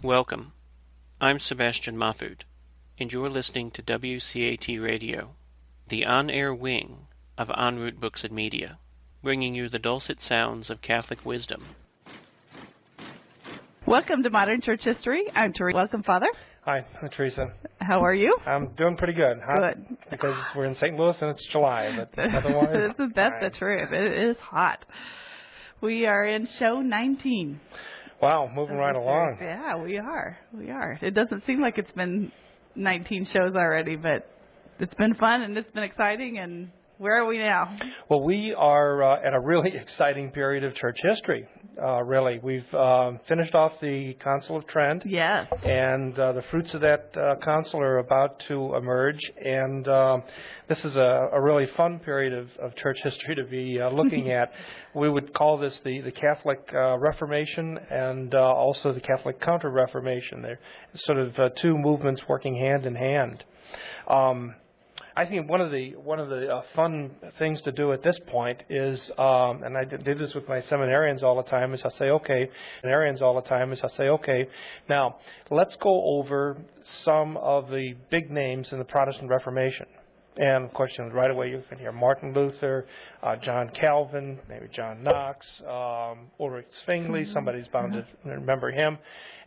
Welcome. I'm Sebastian Mahfood, and you're listening to WCAT Radio, the on-air wing of En Route Books and Media, bringing you the dulcet sounds of Catholic wisdom. Welcome to Modern Church History. I'm Teresa. Welcome, Father. Hi, I'm Teresa. How are you? I'm doing pretty good. Good. Because we're in St. Louis and it's July, but otherwise... That's the truth. It is hot. We are in show 19. Wow, moving right along. Yeah, we are. It doesn't seem like it's been 19 shows already, but it's been fun and it's been exciting. And where are we now? Well, we are at a really exciting period of church history, really. We've finished off the Council of Trent. Yes. And the fruits of that council are about to emerge. And this is a really fun period of church history to be looking at. We would call this the Catholic Reformation and also the Catholic Counter-Reformation. They're sort of two movements working hand in hand. I think one of the fun things to do at this point is, and I did this with my seminarians all the time, is I say, okay, now let's go over some of the big names in the Protestant Reformation. And of course, right away you can hear Martin Luther, John Calvin, maybe John Knox, Ulrich Zwingli. Somebody's bound to remember him.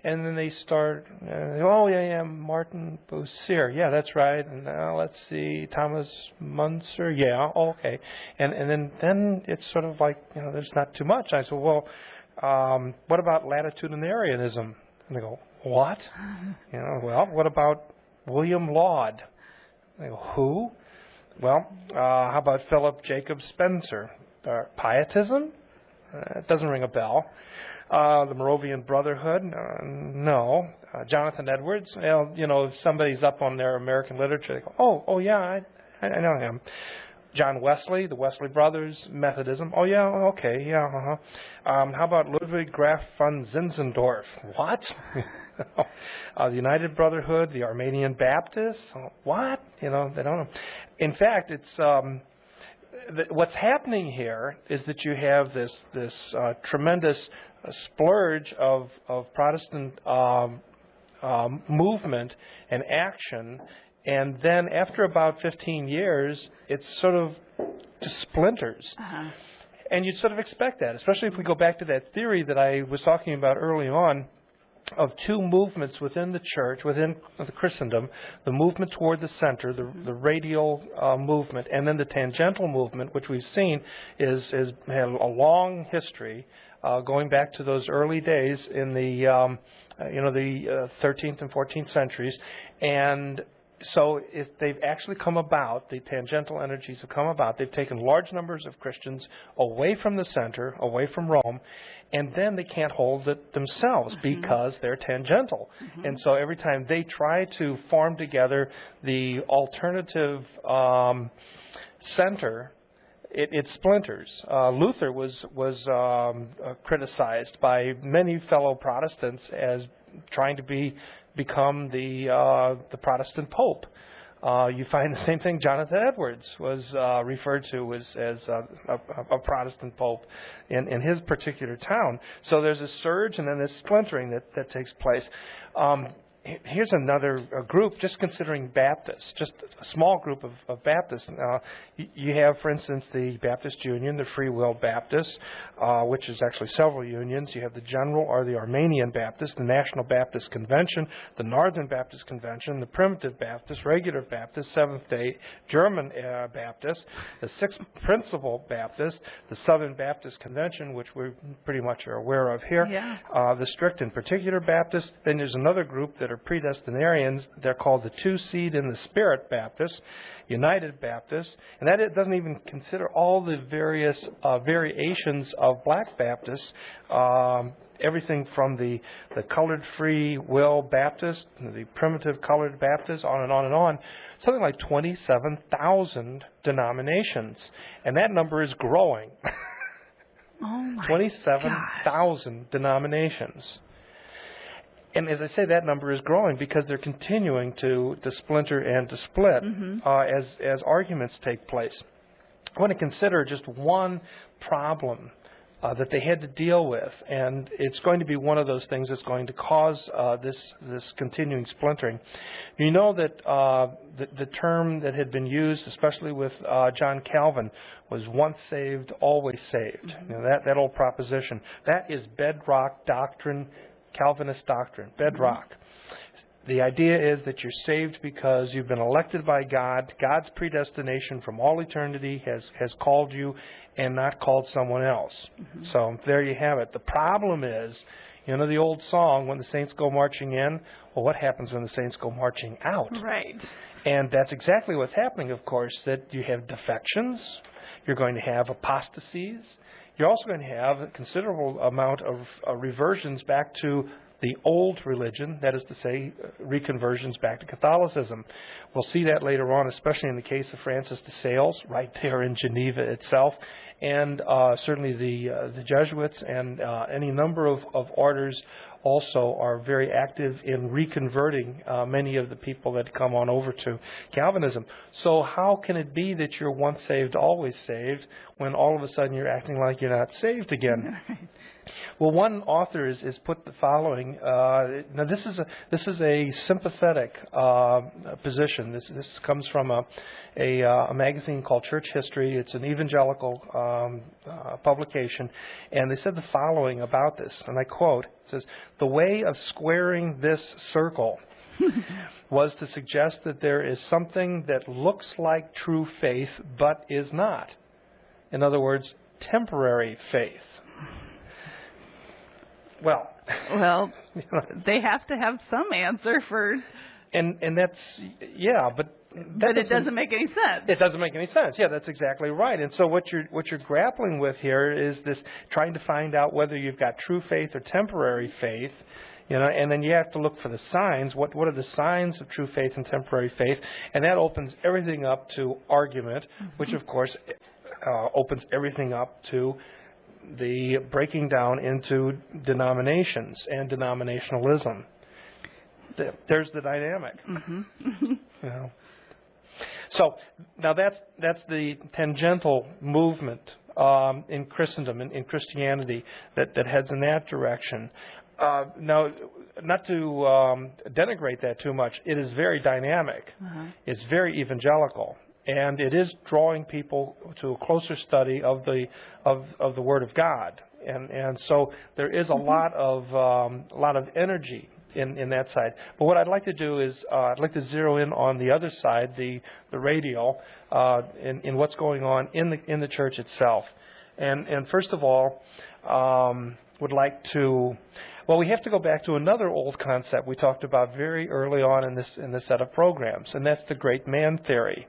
And then they start, Martin Bucer. Yeah, that's right. And now let's see, Thomas Munzer. Yeah, okay. And then it's sort of like, there's not too much. I said, well, what about latitudinarianism? And they go, what? Well, what about William Laud? They go, who? Well, how about Philip Jacob Spencer? Pietism? It doesn't ring a bell. The Moravian Brotherhood? No. Jonathan Edwards? Well, if somebody's up on their American literature, they go, oh yeah, I know him. John Wesley, the Wesley Brothers, Methodism. Oh yeah, okay, yeah, how about Ludwig Graf von Zinzendorf? What? The United Brotherhood, the Armenian Baptists? What? They don't know. In fact, it's what's happening here is that you have this tremendous splurge of Protestant movement and action, and then after about 15 years, it's sort of just splinters. And you'd sort of expect that, especially if we go back to that theory that I was talking about early on, of two movements within the church, within the Christendom, the movement toward the center, the radial movement, and then the tangential movement, which we've seen has had a long history, going back to those early days in the 13th and 14th centuries. And so if they've actually come about, the tangential energies have come about, they've taken large numbers of Christians away from the center, away from Rome, and then they can't hold it themselves because they're tangential. And so every time they try to form together the alternative center, it splinters. Luther was criticized by many fellow Protestants as trying to become the Protestant Pope. You find the same thing. Jonathan Edwards was referred to as a Protestant Pope in his particular town. So there's a surge and then there's splintering that takes place. Here's another group, just considering Baptists, just a small group of Baptists. You have, for instance, the Baptist Union, the Free Will Baptists, which is actually several unions. You have the General or the Armenian Baptist, the National Baptist Convention, the Northern Baptist Convention, the Primitive Baptist, Regular Baptist, Seventh-day German Baptist, the Sixth Principal Baptist, the Southern Baptist Convention, which we pretty much are aware of here, the Strict and Particular Baptist. Then there's another group that are predestinarians. They're called the Two Seed in the Spirit Baptists, United Baptists, and that it doesn't even consider all the various variations of Black Baptists, everything from the Colored Free Will Baptist, the Primitive Colored Baptist, on and on and on. Something like 27,000 denominations, and that number is growing. 27,000 denominations. And as I say, that number is growing because they're continuing to splinter and to split as arguments take place. I want to consider just one problem that they had to deal with, and it's going to be one of those things that's going to cause this continuing splintering. You know that the term that had been used, especially with John Calvin, was once saved, always saved. Mm-hmm. You know, that old proposition. That is bedrock doctrine, Calvinist doctrine, bedrock. Mm-hmm. The idea is that you're saved because you've been elected by God. God's predestination from all eternity has called you and not called someone else. Mm-hmm. So there you have it. The problem is, you know the old song, when the saints go marching in? Well, what happens when the saints go marching out? Right. And that's exactly what's happening, of course, that you have defections. You're going to have apostasies. You're also going to have a considerable amount of reversions back to the old religion, that is to say, reconversions back to Catholicism. We'll see that later on, especially in the case of Francis de Sales, right there in Geneva itself, and certainly the Jesuits and any number of orders also are very active in reconverting many of the people that come on over to Calvinism. So how can it be that you're once saved, always saved, when all of a sudden you're acting like you're not saved again? Well, one author is put the following. Now, this is a sympathetic position. This comes from a magazine called Church History. It's an evangelical publication, and they said the following about this, and I quote. It says, "The way of squaring this circle was to suggest that there is something that looks like true faith but is not. In other words, temporary faith." Well, you know, they have to have some answer for. And that's, yeah, but it doesn't make any sense. It doesn't make any sense. Yeah, that's exactly right. And so what you're grappling with here is this, trying to find out whether you've got true faith or temporary faith. You know, and then you have to look for the signs. What are the signs of true faith and temporary faith? And that opens everything up to argument, which of course opens everything up to the breaking down into denominations and denominationalism. There's the dynamic. Mm-hmm. You know. So now that's the tangential movement in Christendom, in Christianity, that heads in that direction. Now, not to denigrate that too much, it is very dynamic. Uh-huh. It's very evangelical. And it is drawing people to a closer study of the Word of God, and so there is a lot of energy in that side. But what I'd like to do is I'd like to zero in on the other side, the radio, in what's going on in the church itself. And first of all, would like to. Well, we have to go back to another old concept we talked about very early on in this set of programs, and that's the great man theory.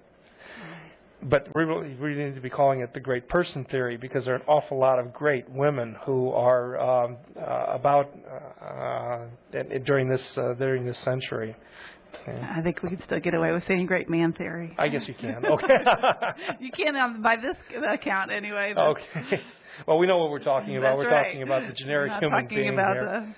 But we really need to be calling it the great person theory, because there are an awful lot of great women who are about during this century. Okay. I think we can still get away with saying great man theory. I guess you can. Okay. You can by this account anyway. Okay. Well, we know what we're talking about. That's We're right. talking about the generic We're not human talking being about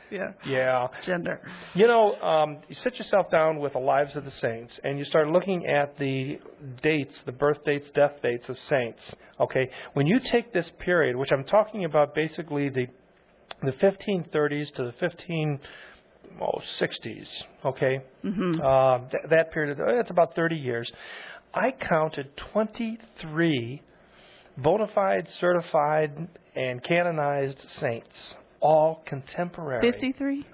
here. the gender. You know, you sit yourself down with the lives of the saints, and you start looking at the dates, the birth dates, death dates of saints. Okay, when you take this period, which I'm talking about, basically the 1530s to the 1560s. Okay, that period. That's about 30 years. I counted 23 bona fide, certified, and canonized saints, all contemporary. 53?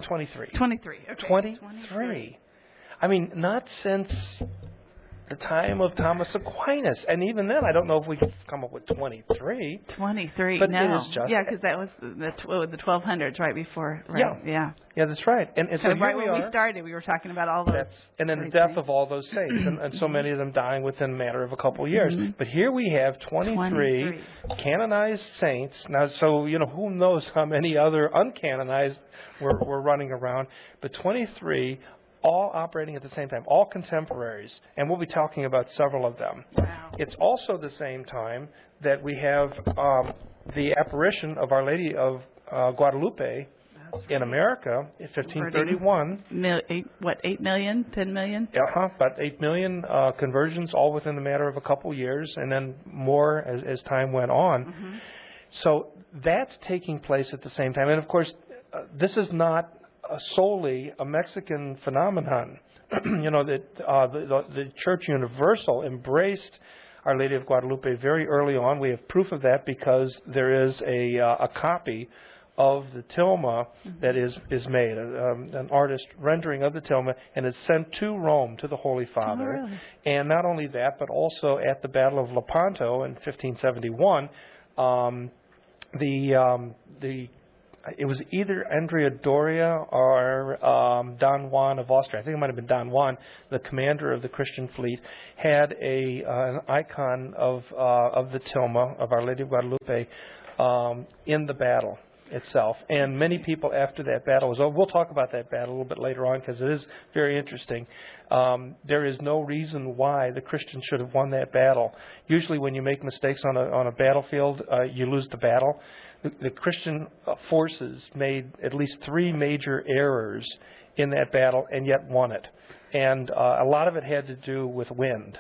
23. 23. Okay. 23. I mean, not since the time of Thomas Aquinas. And even then, I don't know if we could come up with 23. 23, but no. it is just... Yeah, because that was the 1200s right before. Right? Yeah, that's right. And so right when we started, we were talking about all those. And then the death of all those saints, and so many of them dying within a matter of a couple of years. But here we have 23 canonized saints. Now, so, you know, who knows how many other uncanonized were running around, but 23 all operating at the same time, all contemporaries, and we'll be talking about several of them. Wow. It's also the same time that we have the apparition of Our Lady of Guadalupe in America in 1531. 8 million, 10 million? About 8 million conversions, all within the matter of a couple years, and then more as time went on. So that's taking place at the same time. And of course, this is not solely a Mexican phenomenon. You know, that the Church Universal embraced Our Lady of Guadalupe very early on. We have proof of that because there is a copy of the tilma that is made, an artist rendering of the tilma, and it's sent to Rome, to the Holy Father. Oh, really? And not only that, but also at the Battle of Lepanto in 1571, it was either Andrea Doria or Don Juan of Austria. I think it might have been Don Juan, the commander of the Christian fleet, had an icon of the tilma of Our Lady of Guadalupe in the battle itself. And many people after that battle was over. We'll talk about that battle a little bit later on because it is very interesting. There is no reason why the Christians should have won that battle. Usually when you make mistakes on a battlefield, you lose the battle. The Christian forces made at least 3 major errors in that battle and yet won it. And a lot of it had to do with wind.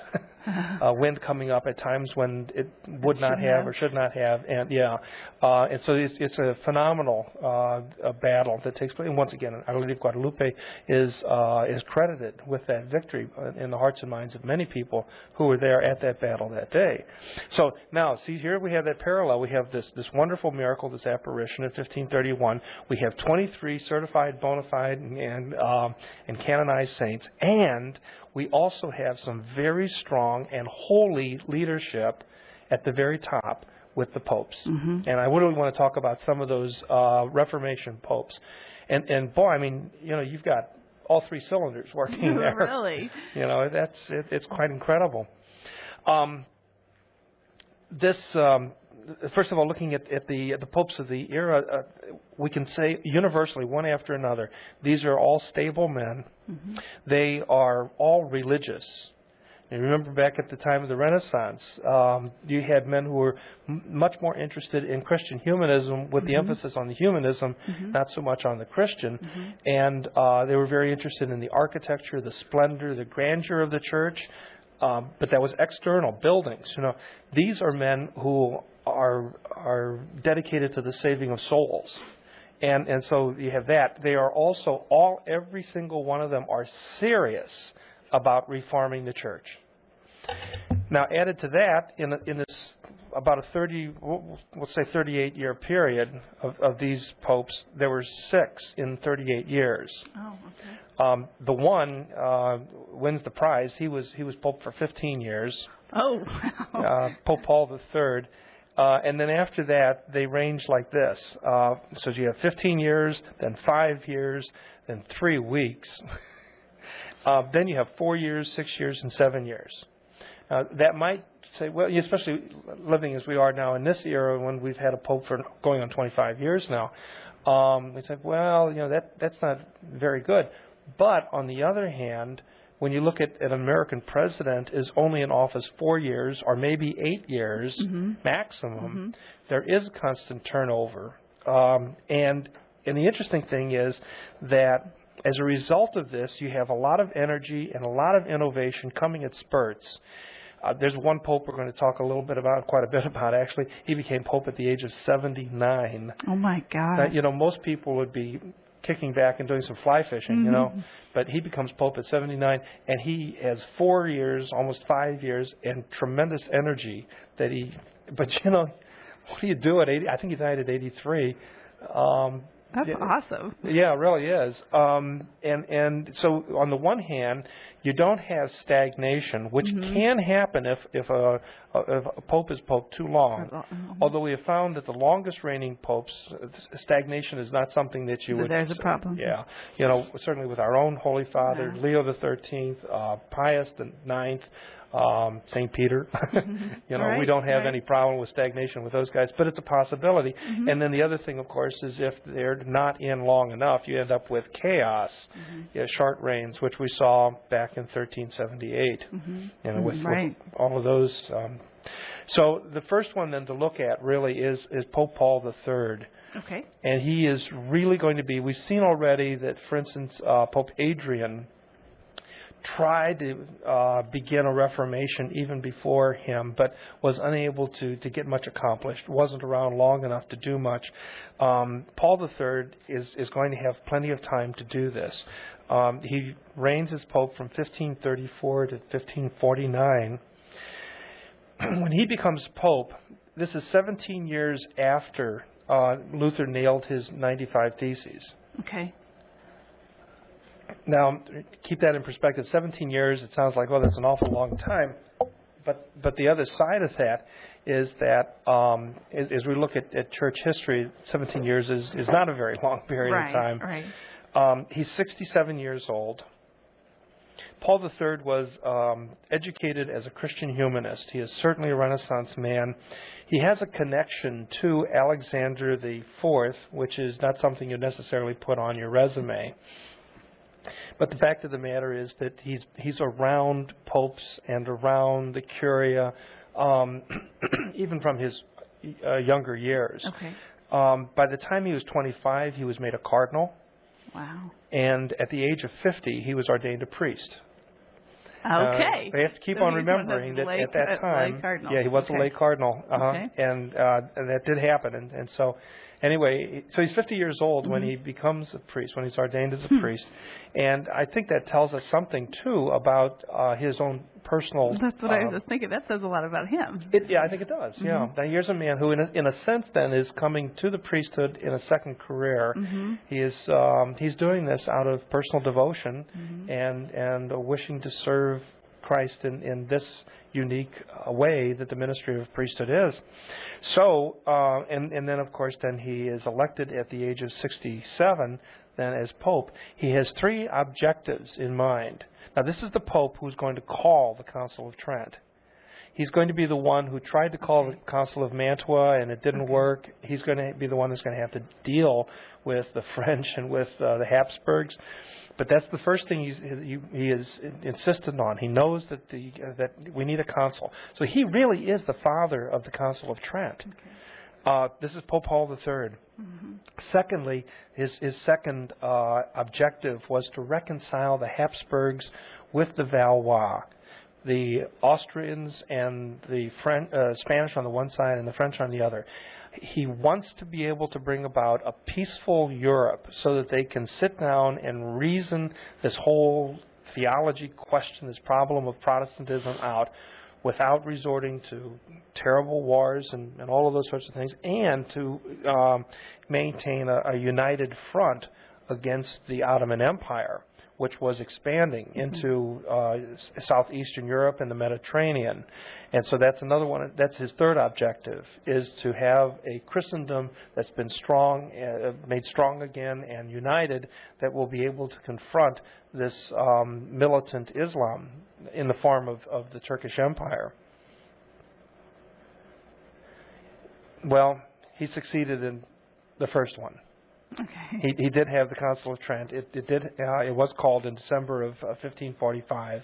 Wind coming up at times when it would not have or should not have. And and so it's a phenomenal battle that takes place. And once again, Our Lady of Guadalupe is credited with that victory in the hearts and minds of many people who were there at that battle that day. So now, see, here we have that parallel. We have this wonderful miracle, this apparition in 1531. We have 23 certified, bona fide, and canonized saints. And we also have some very strong and holy leadership at the very top with the popes. And I really want to talk about some of those Reformation popes. And boy, I mean, you know, you've got all 3 cylinders working there. Really? You know, it's quite incredible. First of all, looking at the popes of the era, we can say universally, one after another, these are all stable men. They are all religious. And remember back at the time of the Renaissance, you had men who were much more interested in Christian humanism with the emphasis on the humanism, not so much on the Christian. And they were very interested in the architecture, the splendor, the grandeur of the church. But that was external, buildings. You know, these are men who are dedicated to the saving of souls. And so you have that. They are also every single one of them are serious about reforming the church. Now, added to that, in this about a 38-year period of these popes, there were 6 in 38 years. Oh, okay. The one wins the prize. He was pope for 15 years. Oh, wow. Pope Paul III. And then after that, they range like this. So you have 15 years, then 5 years, then 3 weeks. Then you have 4 years, 6 years, and 7 years. That might say, well, especially living as we are now in this era when we've had a pope for going on 25 years now, we say, well, you know, that's not very good. But on the other hand, when you look at an American president is only in office 4 years or maybe 8 years maximum, there is constant turnover. And the interesting thing is that as a result of this, you have a lot of energy and a lot of innovation coming at spurts. There's one pope we're going to talk quite a bit about actually. He became pope at the age of 79. Oh my God! You know, most people would be kicking back and doing some fly fishing, you know, but he becomes pope at 79, and he has 4 years, almost 5 years, and tremendous energy that he. But you know, what do you do at 80? I think he died at 83. That's awesome. Yeah, it really is. And so on the one hand, you don't have stagnation, which can happen if a pope is pope too long. Although we have found that the longest reigning popes, stagnation is not something that you would. There's a problem. Yeah, you know, certainly with our own Holy Father, Leo XIII, Pius IX. St. Peter. You know, we don't have any problem with stagnation with those guys, but it's a possibility. And then the other thing, of course, is if they're not in long enough, you end up with chaos, short reigns, which we saw back in 1378. You know, with all of those. So the first one then to look at really is Pope Paul III. Okay. And he is really going to be. We've seen already that, for instance, Pope Adrian tried to begin a reformation even before him, but was unable to get much accomplished, wasn't around long enough to do much. Paul III is going to have plenty of time to do this. He reigns as Pope from 1534 to 1549. When he becomes Pope, this is 17 years after Luther nailed his 95 Theses. Okay. Now, keep that in perspective. 17 years, it sounds like, well, that's an awful long time. But the other side of that is that as we look at church history, 17 years is not a very long period of time. Right. He's 67 years old. Paul III was educated as a Christian humanist. He is certainly a Renaissance man. He has a connection to Alexander IV, which is not something you necessarily put on your resume. But the fact of the matter is that he's around popes and around the curia, even from his younger years. Okay. By the time he was 25, he was made a cardinal. Wow. And at the age of 50, he was ordained a priest. Okay. We have to keep on remembering that at that time, he was a lay cardinal, Okay. and that did happen. And so, anyway, so he's 50 years old when he becomes a priest, when he's ordained as a priest, and I think that tells us something too about his own personal. That's what I was thinking. That says a lot about him. Yeah, I think it does. Yeah. Now here's a man who, in a sense, then is coming to the priesthood in a second career. He is he's doing this out of personal devotion and wishing to serve Christ in this unique way that the ministry of priesthood is. So, and then of course, then he is elected at the age of 67. Then as Pope, he has three objectives in mind. Now, this is the Pope who's going to call the Council of Trent. He's going to be the one who tried to call the Council of Mantua, and it didn't work. He's going to be the one that's going to have to deal with the French and with the Habsburgs. But that's the first thing he is insistent on. He knows that that we need a council. So he really is the father of the Council of Trent. This is Pope Paul III. Secondly, his second objective was to reconcile the Habsburgs with the Valois, the Austrians and the Spanish on the one side and the French on the other. He wants to be able to bring about a peaceful Europe so that they can sit down and reason this whole theology question, this problem of Protestantism out, without resorting to terrible wars and all of those sorts of things, and to maintain a united front against the Ottoman Empire, which was expanding into southeastern Europe and the Mediterranean. And so that's another one. That's his third objective, is to have a Christendom that's been strong, made strong again and united, that will be able to confront this militant Islam in the form of the Turkish Empire. Well, he succeeded in the first one. Okay. He did have the Council of Trent. It was called in December of 1545.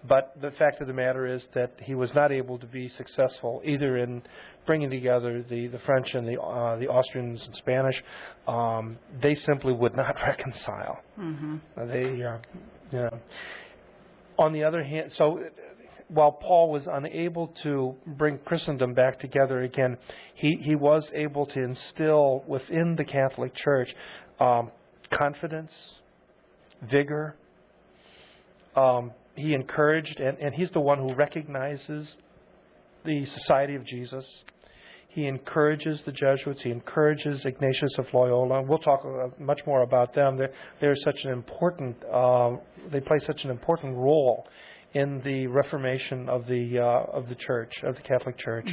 But the fact of the matter is that he was not able to be successful either in bringing together the French and the Austrians and Spanish. They simply would not reconcile. On the other hand, so while Paul was unable to bring Christendom back together again, he was able to instill within the Catholic Church confidence, vigor. He encouraged, and he's the one who recognizes the Society of Jesus. He encourages the Jesuits. He encourages Ignatius of Loyola. We'll talk much more about them. They're such an important. They play such an important role in the Reformation of the Church, of the Catholic Church.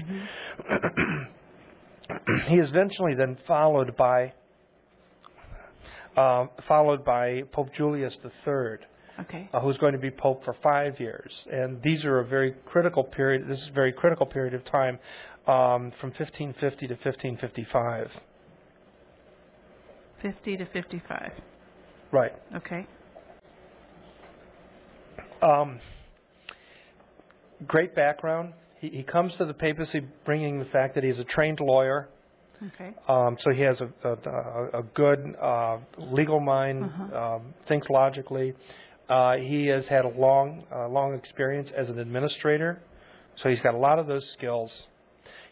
He is eventually then followed by Pope Julius III. Okay. Who's going to be Pope for 5 years. And these are a very critical period. This is a very critical period of time, from 1550 to 1555. 50 to 55. Right. Okay. Great background. He comes to the papacy bringing the fact that he's a trained lawyer. Okay. So he has a good legal mind, thinks logically. He has had a long experience as an administrator, so he's got a lot of those skills.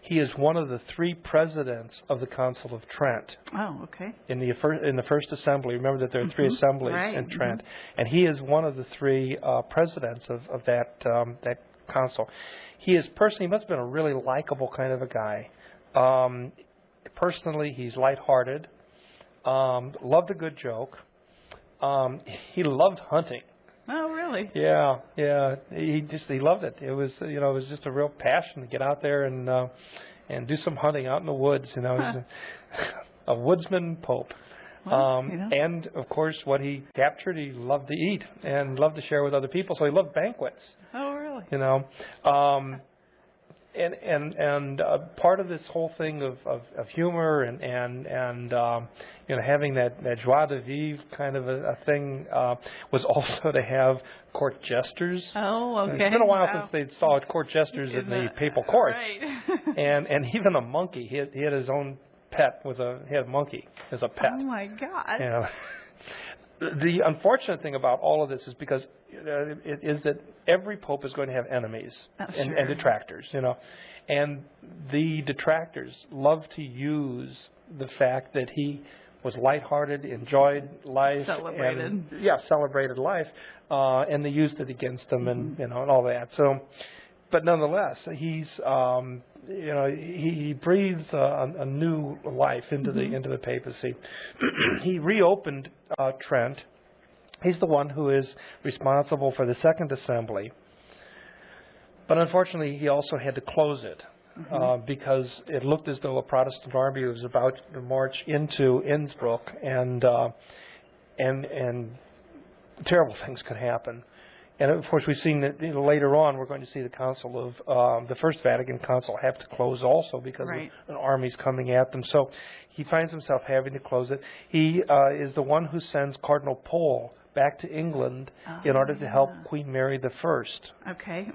He is one of the 3 presidents of the Council of Trent. Oh, okay. In the first assembly. Remember that there are 3 assemblies in Trent, and he is one of the 3 presidents of that council. He must have been a really likable kind of a guy. Personally, he's lighthearted, loved a good joke. He loved hunting. Oh, really? Yeah. He loved it. It was just a real passion to get out there and do some hunting out in the woods. He's a woodsman pope. Well, and of course, what he captured, he loved to eat and loved to share with other people. So he loved banquets. Oh, really? And part of this whole thing of humor and having that joie de vivre kind of a thing was also to have court jesters. Oh, okay. It's been a while since they saw court jesters in the papal courts. Right. and even a monkey. He had his own pet he had a monkey as a pet. Oh my God. The unfortunate thing about all of this is because it is that every pope is going to have enemies and detractors, and the detractors love to use the fact that he was lighthearted, enjoyed life, celebrated life, and they used it against him, and and all that. So, but nonetheless, he's he breathes a new life into the papacy. He reopened Trent. He's the one who is responsible for the Second Assembly. But unfortunately, he also had to close it because it looked as though a Protestant army was about to march into Innsbruck, and terrible things could happen. And of course, we've seen that later on. We're going to see the Council of the First Vatican Council have to close also because an army's coming at them. So he finds himself having to close it. He is the one who sends Cardinal Pole back to England in order to help Queen Mary I. Okay.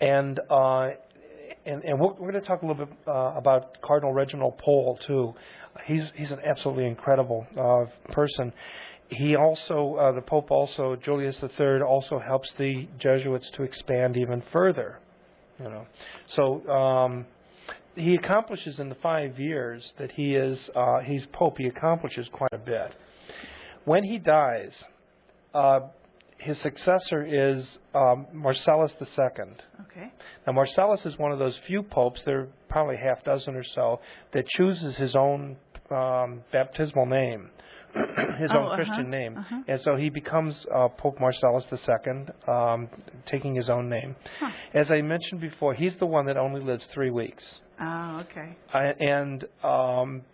And we're going to talk a little bit about Cardinal Reginald Pole too. He's an absolutely incredible person. He also, the Pope also, Julius III, also helps the Jesuits to expand even further. So he accomplishes in the 5 years that he's Pope. He accomplishes quite a bit. When he dies, his successor is Marcellus II. Okay. Now Marcellus is one of those few popes. There are probably half dozen or so that chooses his own baptismal name. His own Christian name. And so he becomes Pope Marcellus II, taking his own name. As I mentioned before, he's the one that only lives 3 weeks. Oh, okay. And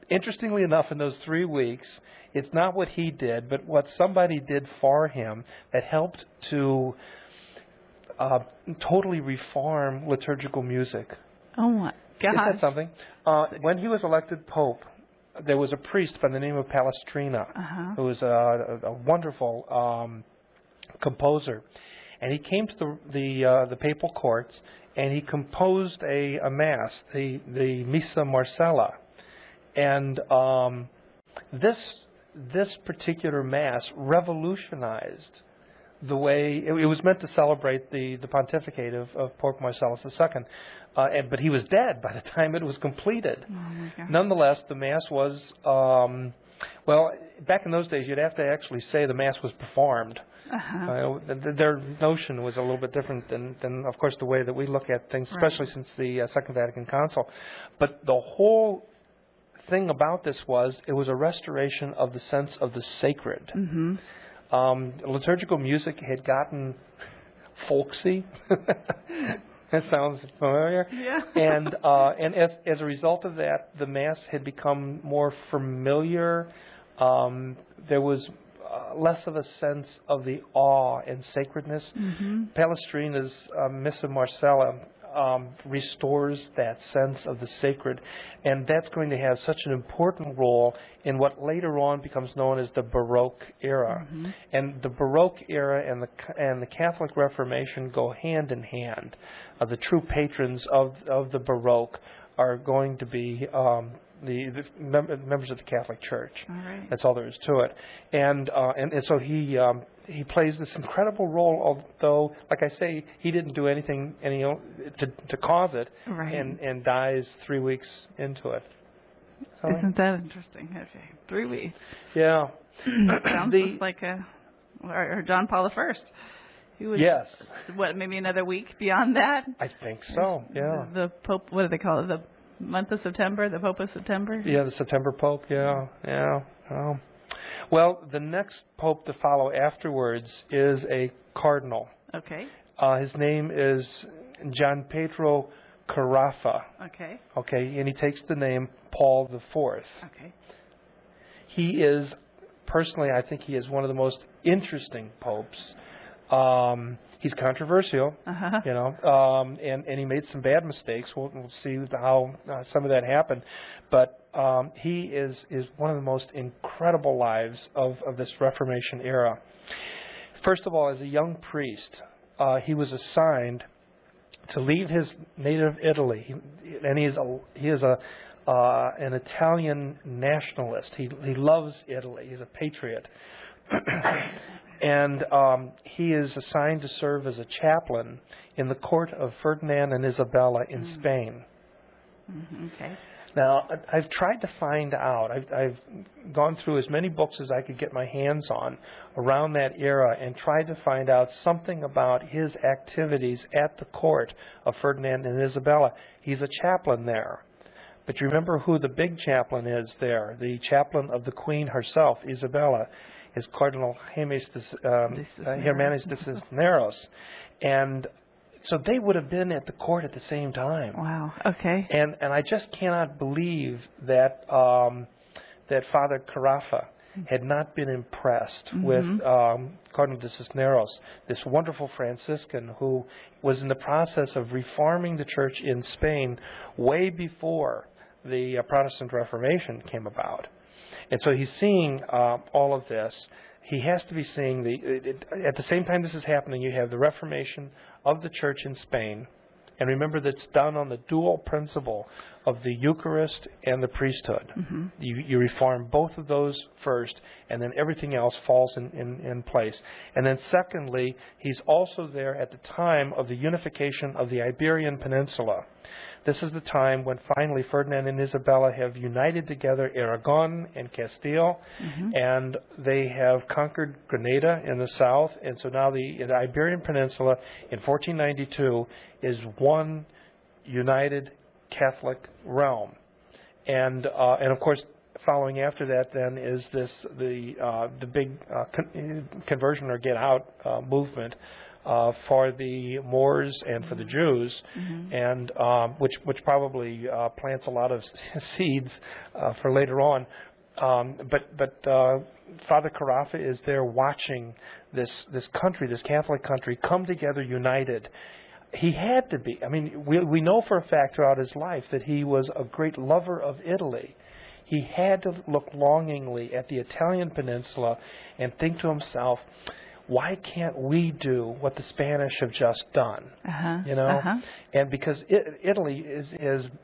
interestingly enough, in those 3 weeks, it's not what he did, but what somebody did for him that helped to totally reform liturgical music. Oh, my God. Isn't that something? When he was elected Pope, there was a priest by the name of Palestrina, who was a wonderful composer, and he came to the papal courts and he composed a mass, the Missa Marcella, and this particular mass revolutionized the way it was meant to celebrate the pontificate of Pope Marcellus II. But he was dead by the time it was completed. Oh my God. Nonetheless, the Mass was, back in those days, you'd have to actually say the Mass was performed. Their notion was a little bit different than, of course, the way that we look at things, especially since the Second Vatican Council. But the whole thing about this was it was a restoration of the sense of the sacred. Liturgical music had gotten folksy. That sounds familiar. Yeah. And as a result of that, the Mass had become more familiar. There was less of a sense of the awe and sacredness. Palestrina's Missa Marcella restores that sense of the sacred, and that's going to have such an important role in what later on becomes known as the Baroque era. And the Baroque era and the Catholic Reformation go hand in hand. The true patrons of the Baroque are going to be members of the Catholic Church. All right. That's all there is to it. And so he plays this incredible role, although, like I say, he didn't do anything to cause it, Right. and dies 3 weeks into it. So, Isn't that interesting? Okay, 3 weeks. yeah. Sounds just like or John Paul I. He was, Yes. What, maybe another week beyond that? I think so, yeah. The Pope, what do they call it? The month of September? The Pope of September? Yeah, the September Pope, yeah. Well, the next Pope to follow afterwards is a cardinal. Okay. His name is Gian Pietro Carafa. Okay. Okay, and he takes the name Paul IV. Okay. He is, personally, I think he is one of the most interesting popes. He's controversial, and he made some bad mistakes. We'll see how some of that happened. But he is one of the most incredible lives of this Reformation era. First of all, as a young priest, he was assigned to leave his native Italy, and he is an Italian nationalist. He loves Italy. He's a patriot. And he is assigned to serve as a chaplain in the court of Ferdinand and Isabella in Spain. Mm-hmm. Okay. Now, I've tried to find out. I've gone through as many books as I could get my hands on around that era and tried to find out something about his activities at the court of Ferdinand and Isabella. He's a chaplain there. But you remember who the big chaplain is there? The chaplain of the Queen herself, Isabella, is Cardinal Jimenez de Cisneros. And so they would have been at the court at the same time. Wow. Okay. And I just cannot believe that that Father Carafa had not been impressed with Cardinal De Cisneros, this wonderful Franciscan who was in the process of reforming the church in Spain way before the Protestant Reformation came about. And so he's seeing all of this. He has to be seeing at the same time this is happening, you have the Reformation of the church in Spain. And remember that it's done on the dual principle of the Eucharist and the priesthood. Mm-hmm. You reform both of those first, and then everything else falls in place. And then secondly, he's also there at the time of the unification of the Iberian Peninsula. This is the time when finally Ferdinand and Isabella have united together Aragon and Castile, and they have conquered Granada in the south. And so now the Iberian Peninsula in 1492 is one united Catholic realm. And of course, following after that then is the big conversion or get out movement for the Moors and for the Jews, and which probably plants a lot of seeds for later on. But Father Carafa is there watching this country, this Catholic country, come together united. He had to be. I mean, we know for a fact throughout his life that he was a great lover of Italy. He had to look longingly at the Italian peninsula and think to himself, why can't we do what the Spanish have just done? And because Italy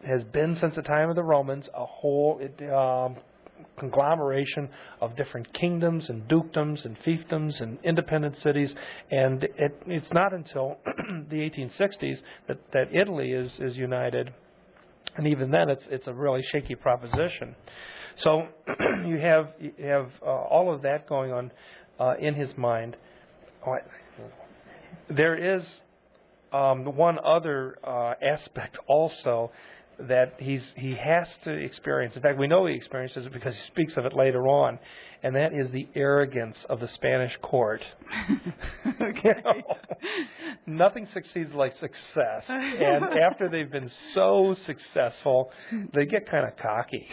has been, since the time of the Romans, a whole conglomeration of different kingdoms and dukedoms and fiefdoms and independent cities, and it's not until the 1860s that Italy is united, and even then it's a really shaky proposition. So you have all of that going on in his mind. There is one other aspect also that he has to experience. In fact, we know he experiences it because he speaks of it later on, and that is the arrogance of the Spanish court. Okay. Nothing succeeds like success, and after they've been so successful, they get kind of cocky,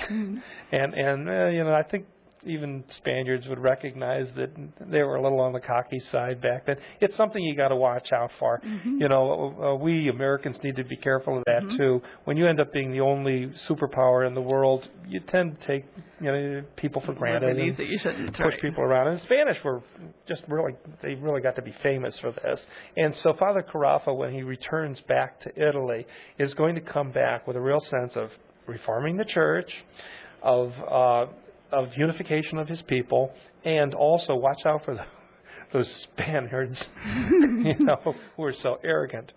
and I think even Spaniards would recognize that they were a little on the cocky side back then. It's something you got to watch out for. We Americans need to be careful of that too. When you end up being the only superpower in the world, you tend to take people for granted and that you shouldn't push people around. And the Spanish were just they really got to be famous for this. And so Father Carafa, when he returns back to Italy, is going to come back with a real sense of, reforming the church, of unification of his people, and also watch out for those Spaniards, who are so arrogant.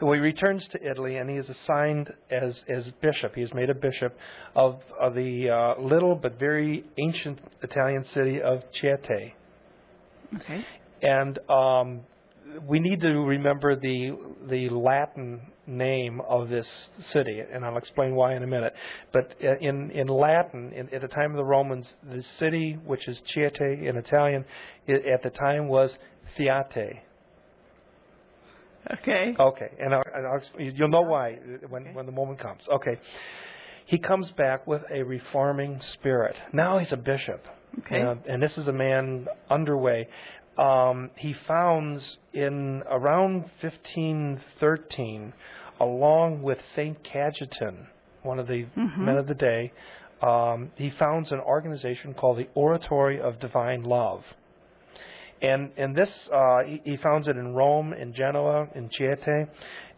Well, he returns to Italy, and he is assigned as bishop. He is made a bishop of the little but very ancient Italian city of Chieti. Okay. And we need to remember the Latin name of this city, and I'll explain why in a minute. But in Latin, at the time of the Romans, the city, which is Chieti in Italian, at the time was Theate. Okay. Okay, and you'll know why when the moment comes. Okay. He comes back with a reforming spirit. Now he's a bishop. Okay. And this is a man underway. He founds in around 1513, along with St. Cajetan, one of the men of the day, he founds an organization called the Oratory of Divine Love. And this, he founds it in Rome, in Genoa, in Chieti.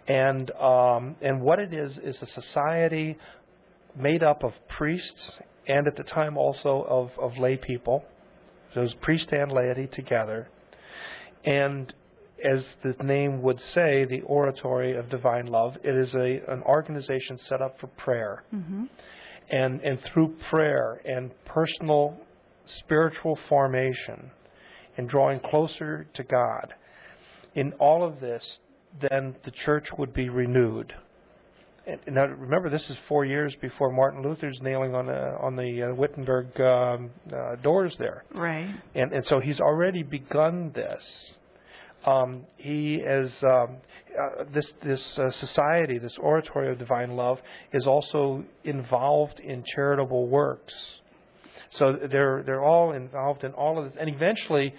And what it is a society made up of priests and at the time also of lay people. So it was priest and laity together. And as the name would say, the Oratory of Divine Love, it is an organization set up for prayer. And through prayer and personal spiritual formation and drawing closer to God, in all of this, then the church would be renewed. And now remember, this is 4 years before Martin Luther's nailing on the Wittenberg doors there. Right. And so he's already begun this. He is this society, this Oratory of Divine Love, is also involved in charitable works. So they're all involved in all of this, and eventually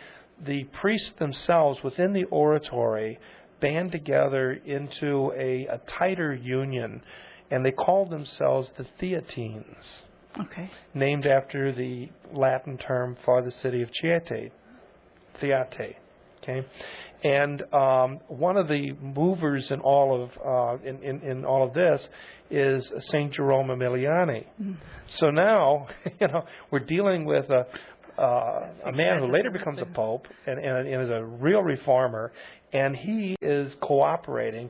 the priests themselves within the oratory band together into a tighter union, and they call themselves the Theatines. Okay. Named after the Latin term for the city of Chieti, Theate. Okay, and one of the movers in all of in all of this is Saint Jerome Emiliani. So now, we're dealing with a man who later becomes a pope and is a real reformer, and he is collaborating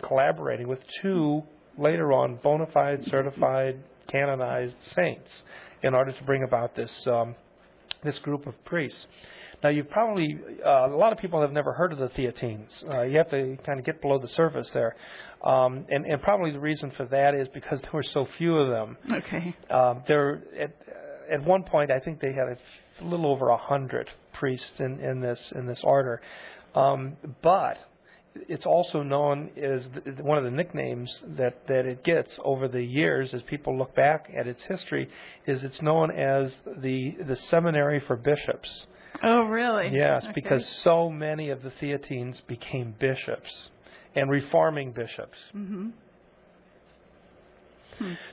with two later on bona fide, certified, canonized saints in order to bring about this group of priests. Now, you've probably, a lot of people have never heard of the Theatines. You have to kind of get below the surface there. And probably the reason for that is because there were so few of them. Okay. At one point, I think they had a little over 100 priests in this order. But it's also known as one of the nicknames that it gets over the years as people look back at its history is it's known as the seminary for bishops. Oh, really? Yes, okay. Because so many of the Theatines became bishops and reforming bishops.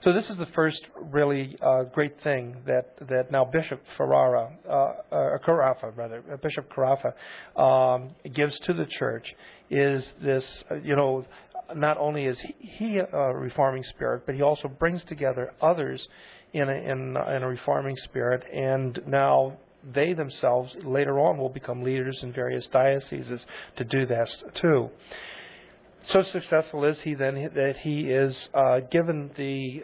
So this is the first really great thing that now Bishop Bishop Carafa gives to the church is this, not only is he a reforming spirit, but he also brings together others in a reforming spirit, and now they themselves later on will become leaders in various dioceses to do this too. So successful is he then that he is given the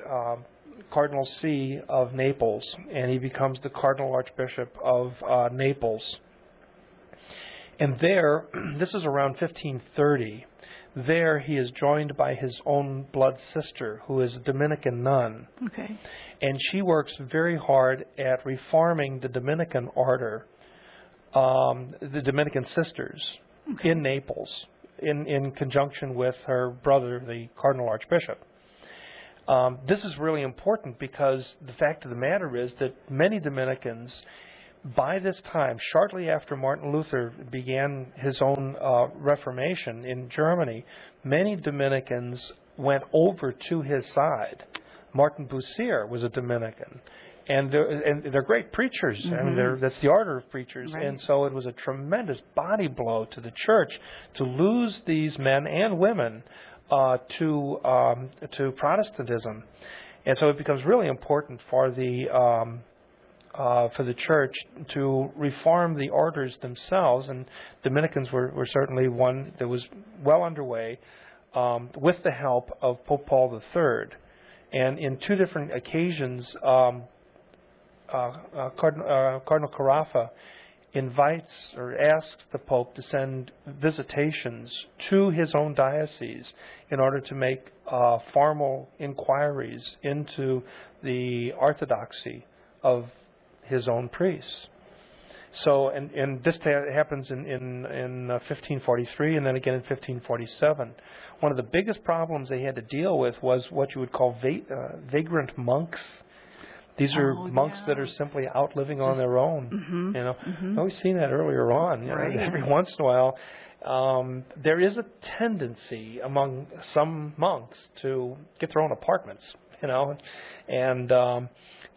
Cardinal See of Naples, and he becomes the Cardinal Archbishop of Naples. And there, this is around 1530, there he is joined by his own blood sister, who is a Dominican nun. Okay. And she works very hard at reforming the Dominican order, the Dominican sisters in Naples, in conjunction with her brother, the Cardinal Archbishop. This is really important because the fact of the matter is that many Dominicans, by this time, shortly after Martin Luther began his own Reformation in Germany, many Dominicans went over to his side. Martin Bucer was a Dominican, and they're great preachers. I mean, that's the order of preachers, right. And so it was a tremendous body blow to the church to lose these men and women to Protestantism. And so it becomes really important for the church to reform the orders themselves, and Dominicans were certainly one that was well underway with the help of Pope Paul III. And in two different occasions, Cardinal Carafa invites or asks the Pope to send visitations to his own diocese in order to make formal inquiries into the orthodoxy of his own priests. So, and this happens in 1543 and then again in 1547. One of the biggest problems they had to deal with was what you would call vagrant monks. These are monks that are simply out living on their own. Mm-hmm. You know, Mm-hmm. I've seen that earlier on. You know, Right. every once in a while, there is a tendency among some monks to get their own apartments. You know, and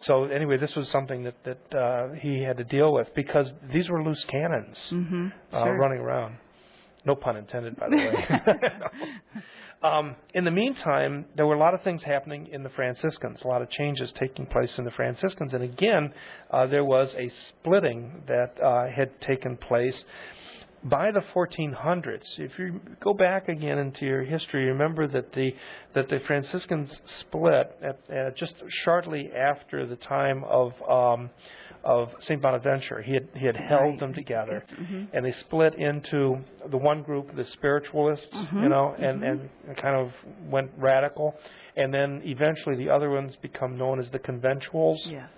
so anyway, this was something that he had to deal with because these were loose cannons running around. No pun intended, by the way. In the meantime, there were a lot of things happening in the Franciscans, a lot of changes taking place in the Franciscans. And again, there was a splitting that had taken place by the 1400s. If you go back again into your history, remember that the Franciscans split at just shortly after the time of St. Bonaventure. He had held them together, and they split into the one group, the spiritualists, you know, and kind of went radical, and then eventually the other ones become known as the conventuals. Yes.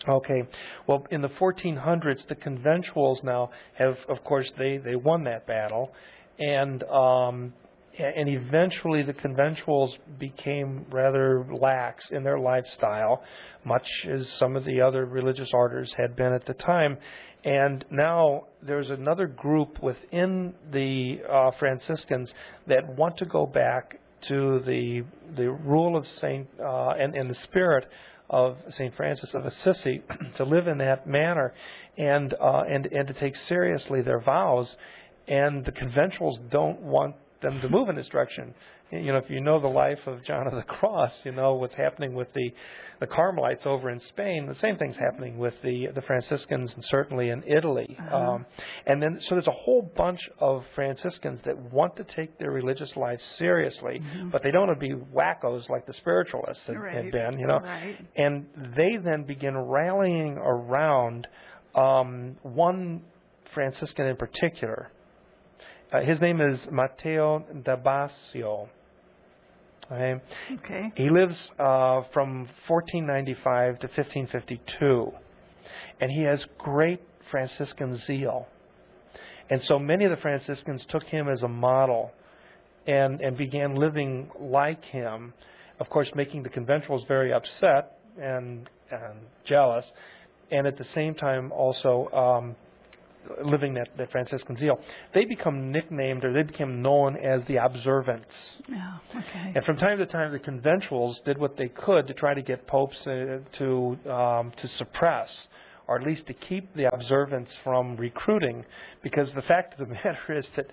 Okay. Well, in the 1400s, the conventuals now have, of course, they won that battle, and eventually the conventuals became rather lax in their lifestyle, much as some of the other religious orders had been at the time. And now there's another group within the Franciscans that want to go back to the rule of Saint and the spirit of St. Francis of Assisi, to live in that manner and to take seriously their vows. And the conventuals don't want them to move in this direction. You know, if you know the life of John of the Cross, you know what's happening with the Carmelites over in Spain. The same thing's happening with the Franciscans, and certainly in Italy. And then, so there's a whole bunch of Franciscans that want to take their religious life seriously, but they don't want to be wackos like the spiritualists had been, you know. Right. And they then begin rallying around one Franciscan in particular. His name is Matteo da Basio. Okay. He lives from 1495 to 1552, and he has great Franciscan zeal. And so many of the Franciscans took him as a model and began living like him, of course making the conventuals very upset and jealous, and at the same time also living that Franciscan zeal. They become nicknamed, or they became known as the Observants. Oh, okay. And from time to time, the conventuals did what they could to try to get popes to suppress, or at least to keep the observants from recruiting, because the fact of the matter is that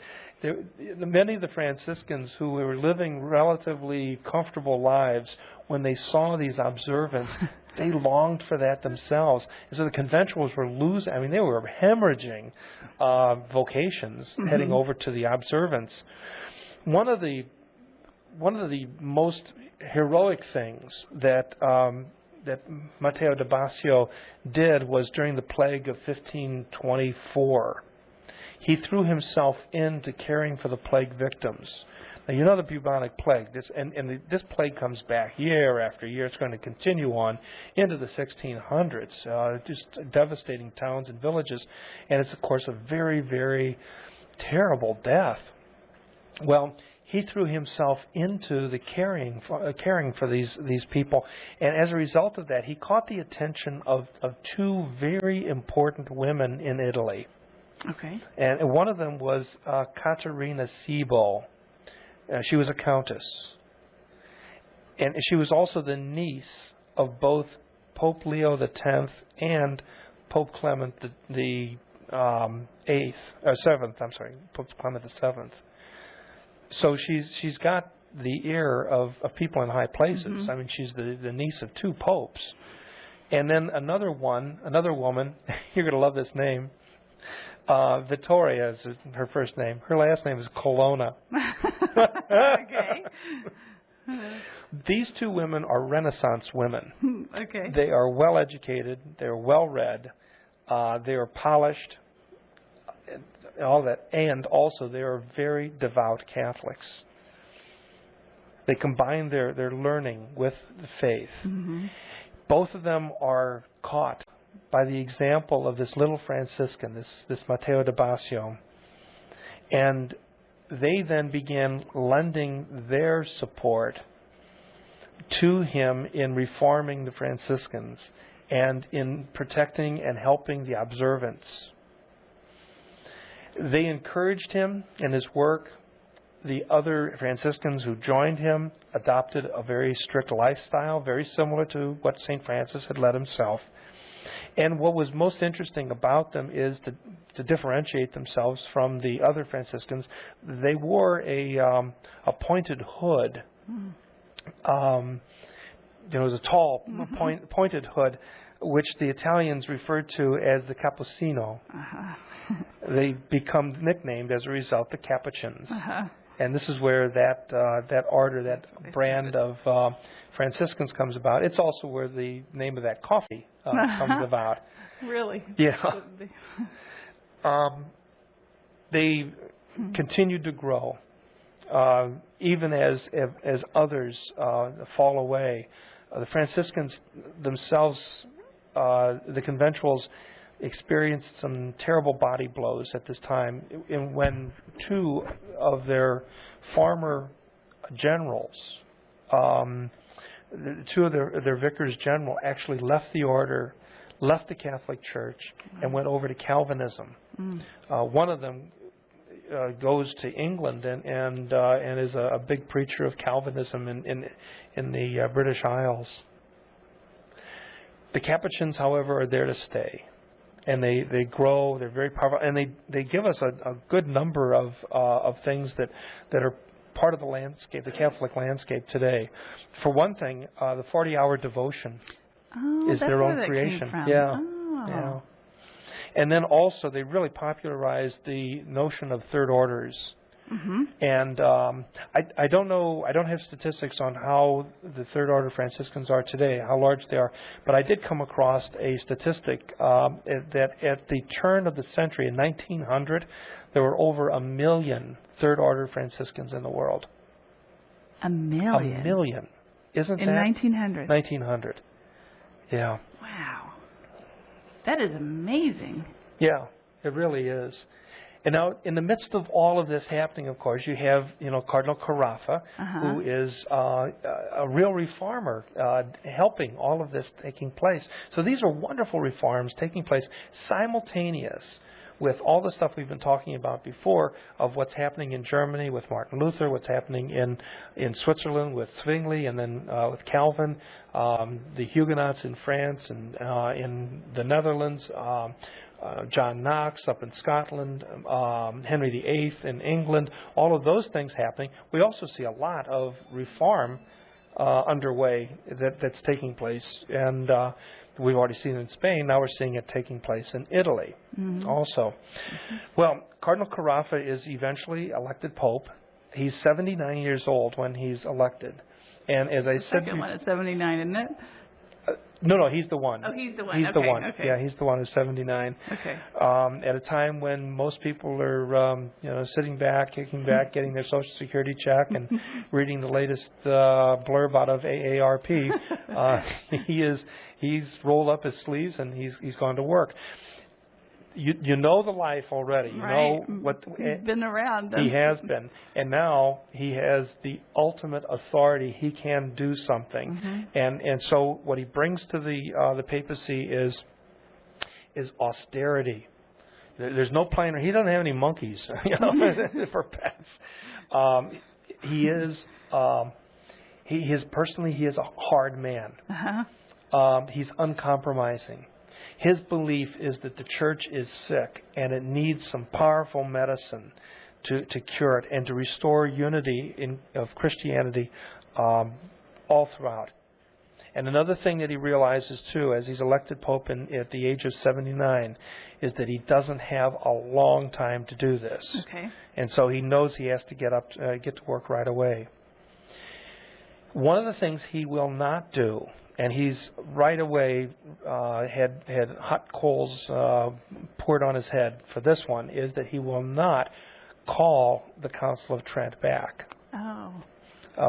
many of the Franciscans who were living relatively comfortable lives, when they saw these observants, they longed for that themselves. And so the conventuals were losing, I mean, they were hemorrhaging vocations heading over to the observants. One of the most heroic things that Matteo da Basio did was during the plague of 1524. He threw himself into caring for the plague victims. Now, you know the bubonic plague, this plague comes back year after year. It's going to continue on into the 1600s, just devastating towns and villages, and it's, of course, a very, very terrible death. Well, he threw himself into the caring for these people, and as a result of that, he caught the attention of two very important women in Italy. Okay. And one of them was Caterina Cibo. She was a countess, and she was also the niece of both Pope Leo X and Pope Clement the seventh. I'm sorry, Pope Clement VII. So she's got the ear of people in high places. Mm-hmm. I mean, she's the niece of 2 popes. And then another woman, you're going to love this name, Vittoria is her first name. Her last name is Colonna. Okay. These 2 women are Renaissance women. Okay. They are well educated. They're well read. They are polished. All that, and also they are very devout Catholics. They combine their learning with the faith. Mm-hmm. Both of them are caught by the example of this little Franciscan, this Matteo de Basio, and they then began lending their support to him in reforming the Franciscans and in protecting and helping the observance. They encouraged him in his work. The other Franciscans who joined him adopted a very strict lifestyle, very similar to what St. Francis had led himself. And what was most interesting about them is to differentiate themselves from the other Franciscans. They wore a pointed hood. It was a tall, pointed hood, which the Italians referred to as the Cappuccino. They become nicknamed as a result the Capuchins. And this is where that order, that brand of Franciscans comes about. It's also where the name of that coffee comes about. Really? Yeah. They continued to grow, even as others fall away. The Franciscans themselves, the conventuals, experienced some terrible body blows at this time, when 2 of their former generals, 2 of their vicars general, actually left the order, left the Catholic Church, and went over to Calvinism. One of them goes to England and is a big preacher of Calvinism in the British Isles. The Capuchins, however, are there to stay. And they grow. They're very powerful, and they give us a good number of things that are part of the landscape, the Catholic landscape today. For one thing, the 40-hour devotion is their own creation. Yeah. Yeah. And then also they really popularized the notion of third orders. And I don't know, I don't have statistics on how the Third Order Franciscans are today, how large they are, but I did come across a statistic that at the turn of the century, in 1900, there were over 1 million Third Order Franciscans in the world. 1 million? 1 million. Isn't that? In 1900? 1900. Yeah. Wow. That is amazing. Yeah, it really is. And now, in the midst of all of this happening, of course, you have, Cardinal Carafa, who is a real reformer, helping all of this taking place. So these are wonderful reforms taking place simultaneous with all the stuff we've been talking about before of what's happening in Germany with Martin Luther, what's happening in Switzerland with Zwingli, and then with Calvin, the Huguenots in France and in the Netherlands, John Knox up in Scotland, Henry VIII in England, all of those things happening. We also see a lot of reform underway that's taking place, and we've already seen it in Spain. Now we're seeing it taking place in Italy also. Well, Cardinal Carafa is eventually elected Pope. He's 79 years old when he's elected. And as I said... The second one is 79, isn't it? No, he's the one. Oh, he's the one. He's okay, the one. Okay. Yeah, he's the one who's 79. Okay. At a time when most people are, sitting back, kicking back, getting their Social Security check, and reading the latest blurb out of AARP, he's rolled up his sleeves and he's gone to work. You know the life already. You know what he's been around. He has been, and now he has the ultimate authority. He can do something, and so what he brings to the papacy is austerity. There's no plan. He doesn't have any monkeys, for pets. He is personally he is a hard man. He's uncompromising. His belief is that the church is sick and it needs some powerful medicine to cure it and to restore unity of Christianity all throughout. And another thing that he realizes, too, as he's elected Pope at the age of 79, is that he doesn't have a long time to do this. Okay. And so he knows he has to get to work right away. One of the things he will not do, and he's right away had hot coals poured on his head for this one, is that he will not call the Council of Trent back. Oh.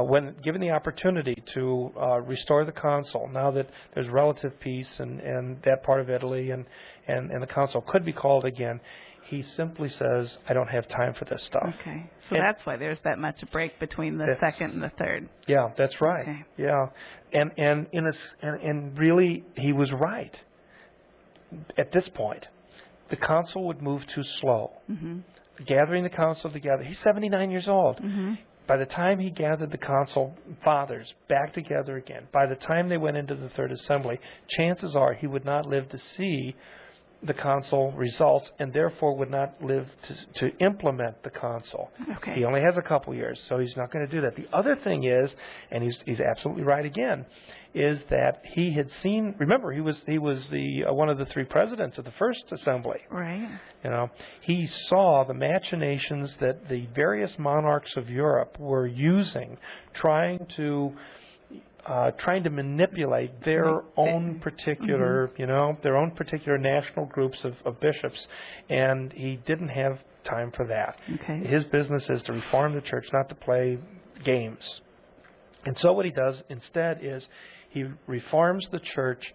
When given the opportunity to restore the council, now that there's relative peace and that part of Italy and the council could be called again, he simply says, I don't have time for this stuff. Okay. So that's why there's that much break between the second and the third. Yeah, that's right. Okay. Yeah. And really he was right. At this point, the council would move too slow. Mm-hmm. Gathering the council together. He's 79 years old. Mm-hmm. By the time he gathered the council fathers back together again, by the time they went into the Third Assembly, chances are he would not live to see the council results and therefore would not live to implement the council. Okay. He only has a couple years, so he's not going to do that. The other thing is, and he's absolutely right again, is that he had seen. Remember, he was the one of the three presidents of the First Assembly. Right. You know, he saw the machinations that the various monarchs of Europe were using, trying to manipulate their own particular, their own particular national groups of bishops, and he didn't have time for that. Okay. His business is to reform the church, not to play games. And so what he does instead is he reforms the church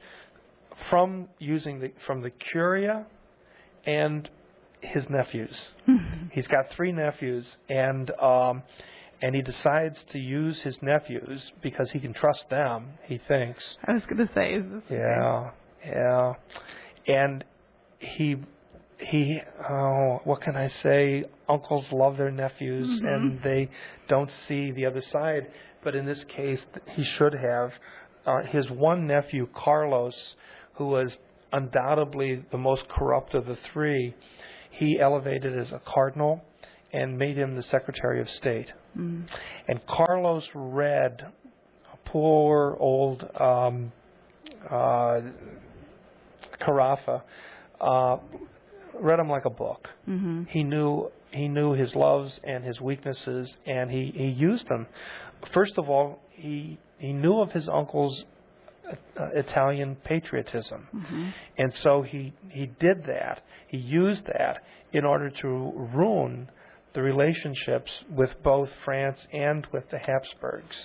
from the Curia and his nephews. Mm-hmm. He's got three nephews, and he decides to use his nephews because he can trust them, he thinks. I was going to say, is this Yeah. And he what can I say? Uncles love their nephews, mm-hmm. and they don't see the other side. But in this case, he should have. His one nephew, Carlos, who was undoubtedly the most corrupt of the three, he elevated as a cardinal and made him the Secretary of State. Mm. And Carlos read poor old Carafa, read him like a book. Mm-hmm. He knew his loves and his weaknesses, and he used them. First of all, he knew of his uncle's Italian patriotism, mm-hmm. and so he did that. He used that in order to ruin the relationships with both France and with the Habsburgs.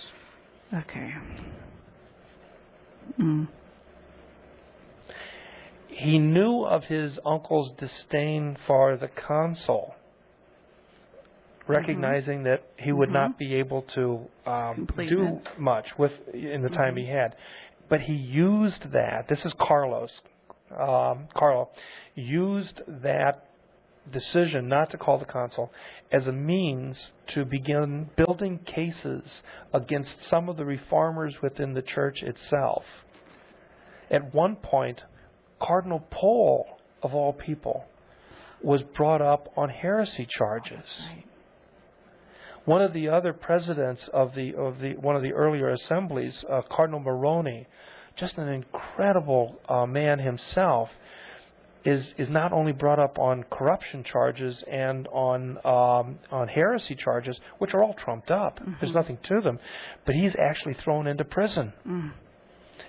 Okay. Mm. He knew of his uncle's disdain for the consul, recognizing mm-hmm. that he would mm-hmm. not be able to do much in the time mm-hmm. he had. But he used that. This is Carlos. Carlo used that decision not to call the consul as a means to begin building cases against some of the reformers within the church itself. At one point, Cardinal Pole, of all people, was brought up on heresy charges. Right. One of the other presidents of one of the earlier assemblies, Cardinal Moroni, just an incredible man himself, is not only brought up on corruption charges and on heresy charges, which are all trumped up. Mm-hmm. There's nothing to them, but he's actually thrown into prison. Mm.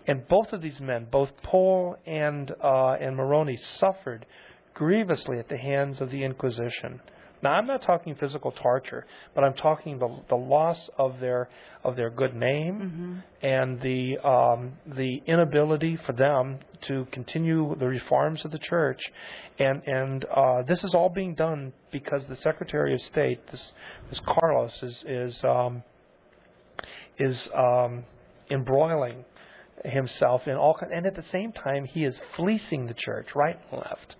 And both of these men, both Pole and Moroni, suffered grievously at the hands of the Inquisition. Now, I'm not talking physical torture, but I'm talking the loss of their good name mm-hmm. and the inability for them to continue the reforms of the church, and this is all being done because the Secretary of State, this Carlos, is embroiling himself in all, and at the same time he is fleecing the church right and left.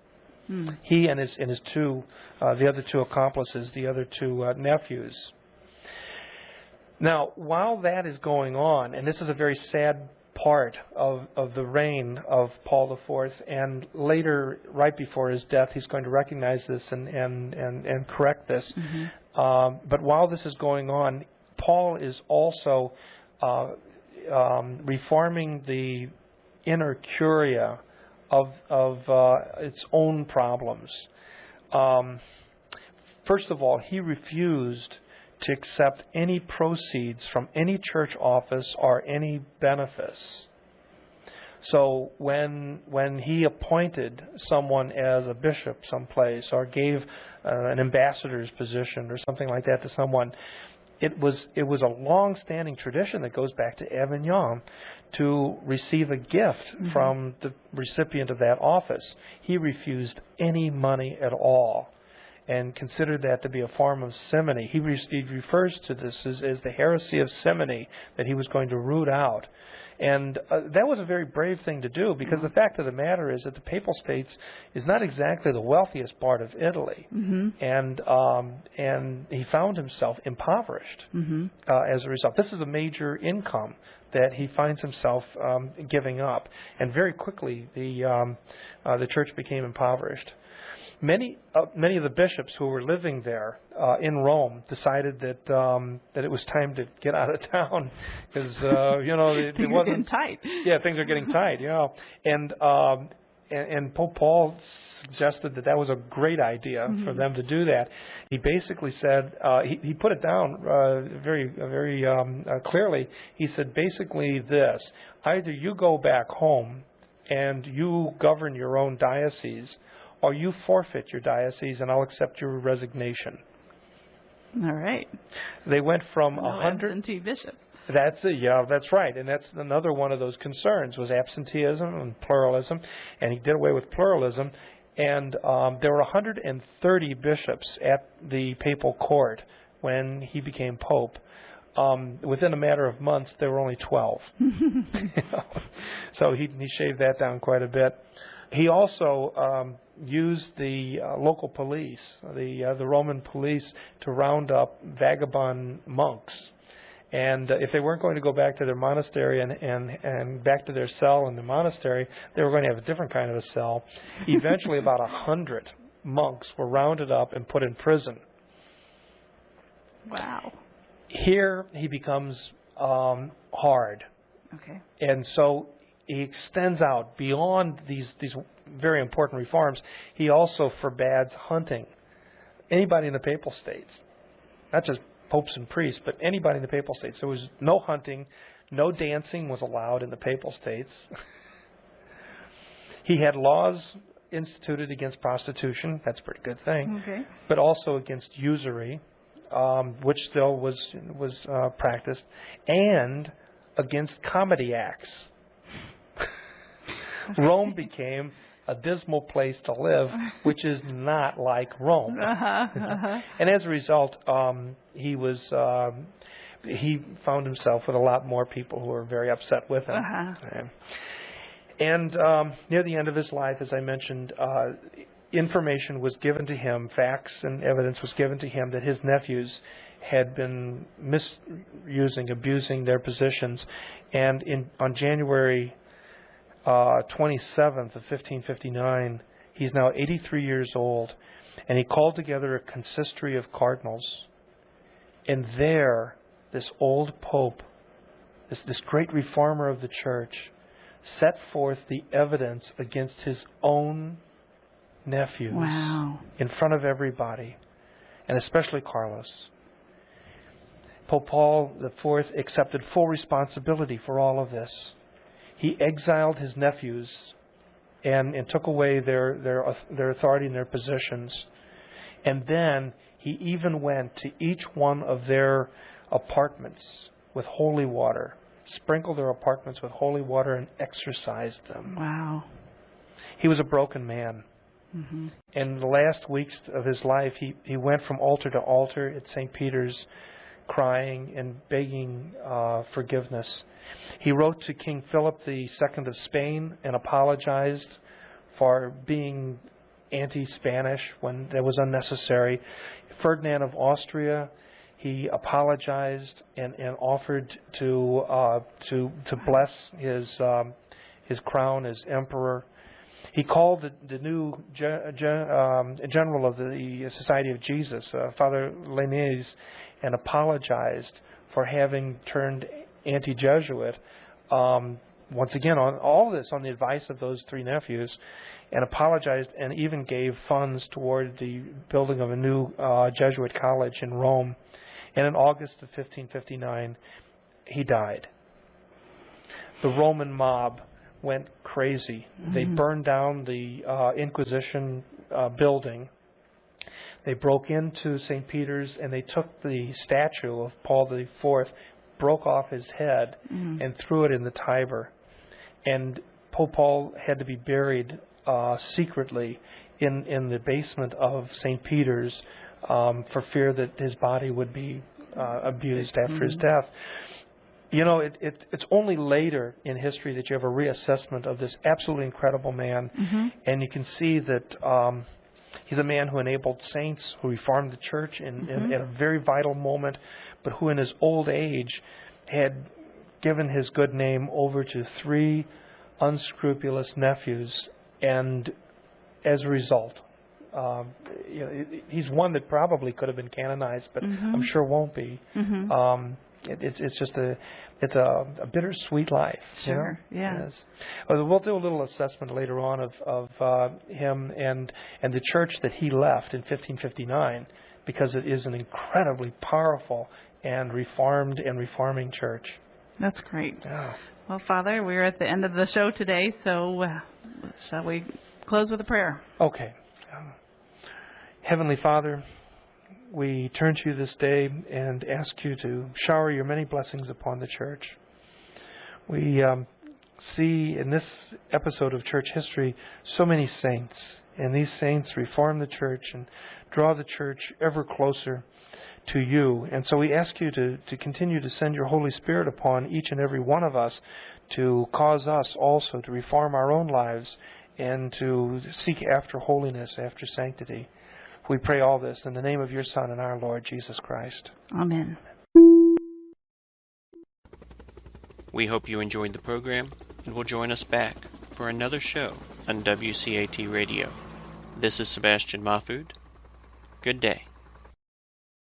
Mm. He and his two, the other two accomplices, the other two nephews. Now, while that is going on, and this is a very sad part of the reign of Paul IV, and later, right before his death, he's going to recognize this and correct this. But while this is going on, Paul is also reforming the inner curia of its own problems. First of all, he refused to accept any proceeds from any church office or any benefice. So when he appointed someone as a bishop someplace or gave an ambassador's position or something like that to someone, it was a long-standing tradition that goes back to Avignon to receive a gift from the recipient of that office. He refused any money at all and considered that to be a form of simony. He refers to this as the heresy of simony that he was going to root out. And that was a very brave thing to do, because the fact of the matter is that the Papal States is not exactly the wealthiest part of Italy. And he found himself impoverished as a result. This is a major income that he finds himself giving up. And very quickly the church became impoverished. Many of the bishops who were living there in Rome decided that it was time to get out of town, because it wasn't tight. Yeah, things are getting tight. Yeah, and Pope Paul suggested that was a great idea for them to do that. He basically said he put it down very clearly. He said basically this: either you go back home and you govern your own diocese, or you forfeit your diocese, and I'll accept your resignation. All right. They went from 100 absentee bishops. That's it. Yeah, that's right. And that's another one of those concerns, was absenteeism and pluralism. And he did away with pluralism. And there were 130 bishops at the papal court when he became pope. Within a matter of months, there were only 12. So he shaved that down quite a bit. He also used the local police, the Roman police, to round up vagabond monks. And if they weren't going to go back to their monastery and back to their cell in the monastery, they were going to have a different kind of a cell. Eventually, about 100 monks were rounded up and put in prison. Wow. Here he becomes hard. Okay. And so he extends out beyond these very important reforms. He also forbids hunting. Anybody in the Papal States, not just popes and priests, but anybody in the Papal States. There was no hunting, no dancing was allowed in the Papal States. He had laws instituted against prostitution. That's a pretty good thing. Okay. But also against usury, which still was practiced, and against comedy acts. Rome became a dismal place to live, which is not like Rome. And as a result, he found himself with a lot more people who were very upset with him. And near the end of his life, as I mentioned, information was given to him, facts and evidence was given to him that his nephews had been abusing their positions. And on January 27th of 1559, he's now 83 years old, and he called together a consistory of cardinals. And there, this old pope, this great reformer of the church, set forth the evidence against his own nephews in front of everybody, and especially Carlos. Pope Paul IV accepted full responsibility for all of this. He exiled his nephews and took away their authority and their positions. And then he even went to each one of their apartments with holy water, sprinkled their apartments with holy water, and exorcised them. Wow. He was a broken man. Mm-hmm. In the last weeks of his life, he went from altar to altar at St. Peter's, crying and begging forgiveness. He wrote to King Philip II of Spain and apologized for being anti-Spanish when that was unnecessary. Ferdinand of Austria, He apologized and offered to bless his crown as emperor. He called the new general of the Society of Jesus, Father Lainez, and apologized for having turned anti-Jesuit. Once again, on all of this on the advice of those three nephews, and apologized and even gave funds toward the building of a new Jesuit college in Rome. And in August of 1559, he died. The Roman mob went crazy. Mm-hmm. They burned down the Inquisition building. They broke into St. Peter's and they took the statue of Paul IV, broke off his head, and threw it in the Tiber. And Pope Paul had to be buried secretly in the basement of St. Peter's for fear that his body would be abused after his death. You know, it's only later in history that you have a reassessment of this absolutely incredible man, and you can see that he's a man who enabled saints, who reformed the church in a very vital moment, but who in his old age had given his good name over to three unscrupulous nephews, and as a result, you know, he's one that probably could have been canonized, but I'm sure won't be. It's just a bittersweet life. Sure. You know? Yeah. Yes. We'll do a little assessment later on of him and the church that he left in 1559, because it is an incredibly powerful and reformed and reforming church. That's great. Yeah. Well, Father, we're at the end of the show today, so shall we close with a prayer? Okay. Heavenly Father, we turn to you this day and ask you to shower your many blessings upon the church. We see in this episode of church history so many saints, and these saints reform the church and draw the church ever closer to you. And so we ask you to continue to send your Holy Spirit upon each and every one of us to cause us also to reform our own lives and to seek after holiness, after sanctity. We pray all this in the name of your Son and our Lord Jesus Christ. Amen. We hope you enjoyed the program and will join us back for another show on WCAT Radio. This is Sebastian Mahfood. Good day.